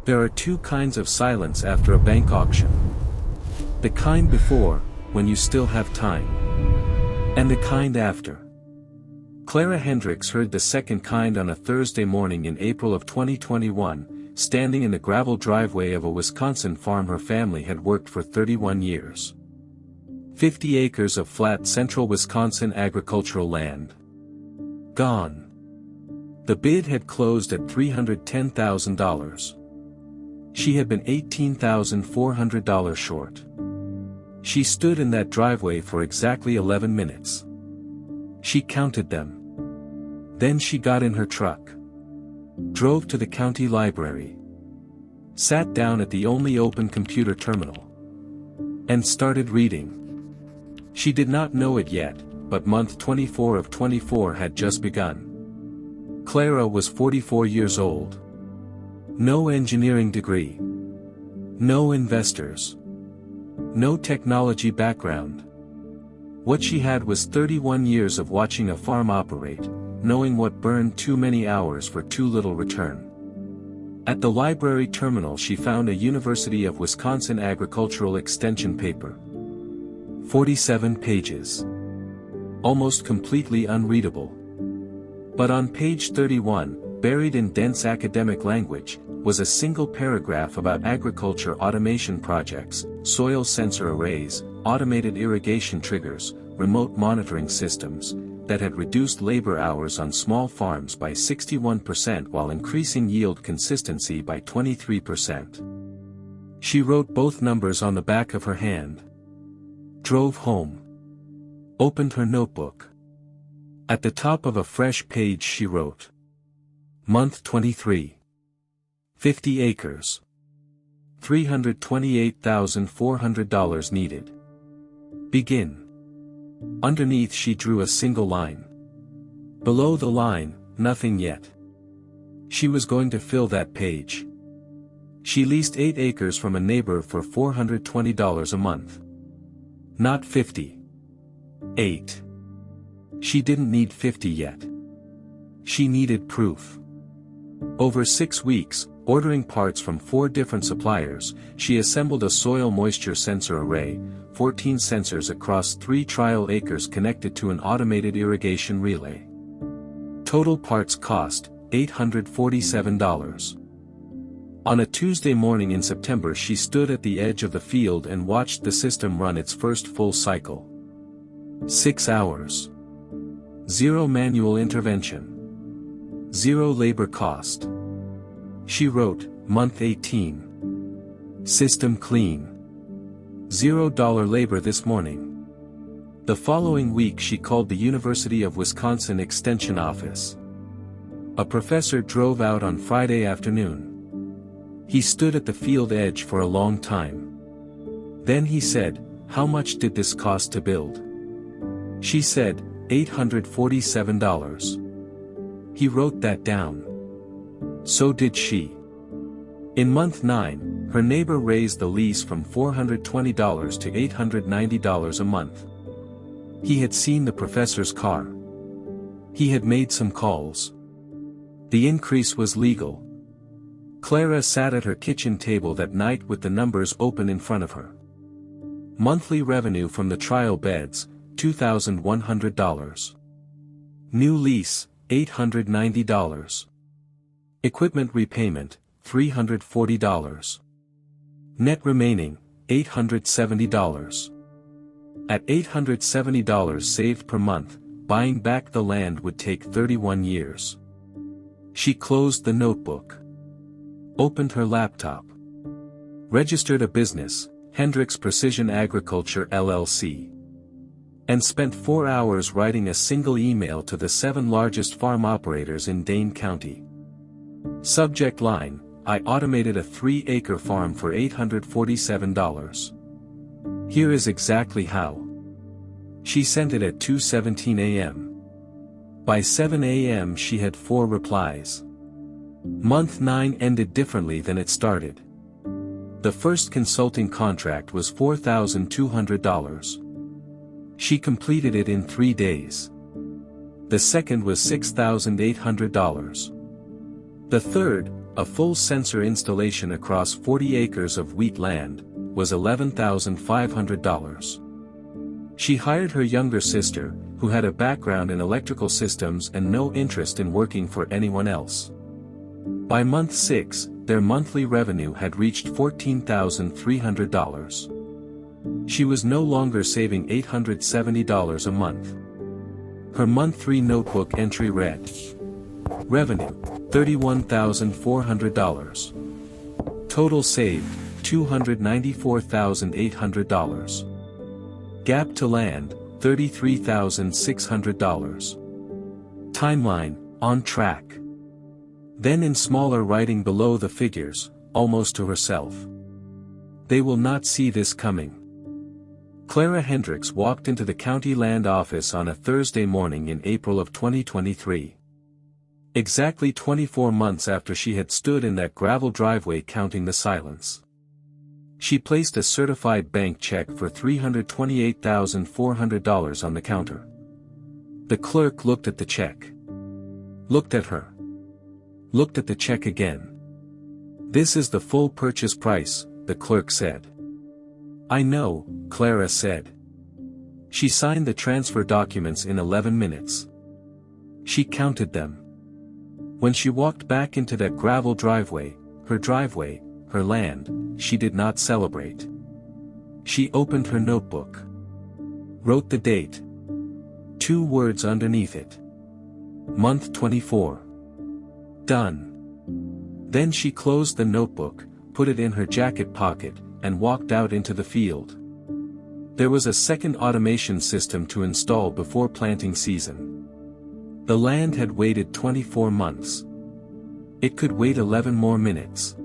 There are two kinds of silence after a bank auction. The kind before, when you still have time. And the kind after. Clara Hendricks heard the second kind on a Thursday morning in April of 2021, standing in the gravel driveway of a Wisconsin farm her family had worked for 31 years. 50 acres of flat central Wisconsin agricultural land. Gone. The bid had closed at $310,000. She had been $18,400 short. She stood in that driveway for exactly 11 minutes. She counted them. Then she got in her truck. Drove to the county library. Sat down at the only open computer terminal. And started reading. She did not know it yet, but month 24 of 24 had just begun. Clara was 44 years old. No engineering degree. No investors. No technology background. What she had was 31 years of watching a farm operate, knowing what burned too many hours for too little return. At the library terminal she found a University of Wisconsin agricultural extension paper. 47 pages. Almost completely unreadable. But on page 31, buried in dense academic language, was a single paragraph about agriculture automation projects, soil sensor arrays, automated irrigation triggers, remote monitoring systems, that had reduced labor hours on small farms by 61% while increasing yield consistency by 23%. She wrote both numbers on the back of her hand. Drove home. Opened her notebook. At the top of a fresh page she wrote. Month 23. 50 acres. $328,400 needed. Begin. Underneath she drew a single line. Below the line, nothing yet. She was going to fill that page. She leased 8 acres from a neighbor for $420 a month. Not 50. 8. She didn't need 50 yet. She needed proof. Over 6 weeks, ordering parts from 4 different suppliers, she assembled a soil moisture sensor array, 14 sensors across 3 trial acres connected to an automated irrigation relay. Total parts cost, $847. On a Tuesday morning in September she stood at the edge of the field and watched the system run its first full cycle. 6 hours. 0 manual intervention. 0 labor cost. She wrote, month 18. System clean. $0 labor this morning. The following week she called the University of Wisconsin Extension office. A professor drove out on Friday afternoon. He stood at the field edge for a long time. Then he said, "How much did this cost to build?" She said, $847. He wrote that down. So did she. In month 9, her neighbor raised the lease from $420 to $890 a month. He had seen the professor's car. He had made some calls. The increase was legal. Clara sat at her kitchen table that night with the numbers open in front of her. Monthly revenue from the trial beds, $2,100. New lease, $890. Equipment repayment, $340. Net remaining, $870. At $870 saved per month, buying back the land would take 31 years. She closed the notebook. Opened her laptop. Registered a business, Hendricks Precision Agriculture LLC. And spent 4 hours writing a single email to the 7 largest farm operators in Dane County. Subject line, I automated a 3-acre farm for $847. Here is exactly how. She sent it at 2:17 a.m. By 7 a.m. she had 4 replies. Month 9 ended differently than it started. The first consulting contract was $4,200. She completed it in 3 days. The second was $6,800. The third, a full sensor installation across 40 acres of wheat land, was $11,500. She hired her younger sister, who had a background in electrical systems and no interest in working for anyone else. By month 6, their monthly revenue had reached $14,300. She was no longer saving $870 a month. Her month 3 notebook entry read: revenue, $31,400. Total saved, $294,800. Gap to land, $33,600. Timeline, on track. Then in smaller writing below the figures, almost to herself: they will not see this coming. Clara Hendricks walked into the county land office on a Thursday morning in April of 2023. Exactly 24 months after she had stood in that gravel driveway counting the silence. She placed a certified bank check for $328,400 on the counter. The clerk looked at the check. Looked at her. Looked at the check again. "This is the full purchase price," the clerk said. "I know," Clara said. She signed the transfer documents in 11 minutes. She counted them. When she walked back into that gravel driveway, her land, she did not celebrate. She opened her notebook. Wrote the date. 2 words underneath it. Month 24. Done. Then she closed the notebook, put it in her jacket pocket, and walked out into the field. There was a second automation system to install before planting season. The land had waited 24 months. It could wait 11 more minutes.